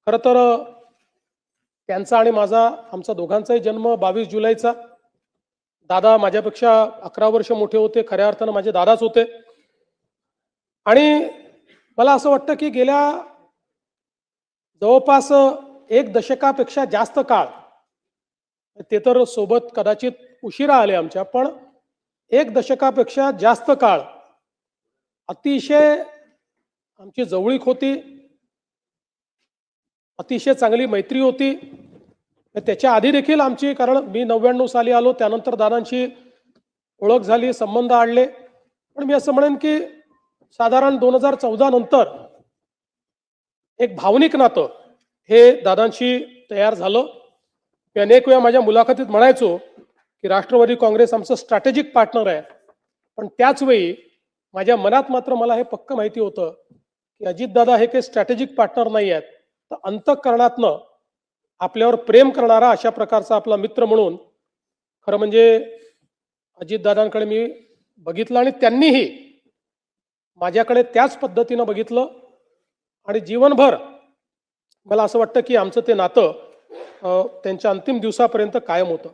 खरं तर त्यांचा आणि आमचा दोघांचाही जन्म 22 जुलैचा. दादा माझ्यापेक्षा 11 वर्ष मोठे होते. खऱ्या अर्थानं माझे दादाच होते. आणि मला असं वाटतं की गेल्या जवळपास 1 दशकापेक्षा जास्त काळ, ते तर सोबत कदाचित उशिरा आले आमच्या, पण 1 दशकापेक्षा जास्त काळ अतिशय आमची जवळीक होती, अतिशय चांगली मैत्री होती. त्याच्या आधी देखील आमची, कारण मी 99 साली आलो, त्यानंतर दादांची ओळख झाली, संबंध आणले. पण मी असं म्हणेन की साधारण 2014 नंतर एक भावनिक नातं हे दादांशी तयार झालं. मी अनेक वेळा माझ्या मुलाखतीत म्हणायचो की राष्ट्रवादी काँग्रेस आमचं स्ट्रॅटेजिक पार्टनर आहे. पण त्याच वेळी माझ्या मनात मात्र मला हे पक्क माहिती होतं की अजितदादा हे काही स्ट्रॅटेजिक पार्टनर नाही आहेत, तर अंतःकरणातनं आपल्यावर प्रेम करणारा अशा प्रकारचा आपला मित्र म्हणून खरं म्हणजे अजितदादांकडे मी बघितलं आणि त्यांनीही माझ्याकडे त्याच पद्धतीनं बघितलं. आणि जीवनभर मला असं वाटतं की आमचं ते नातं त्यांच्या अंतिम दिवसापर्यंत कायम होतं.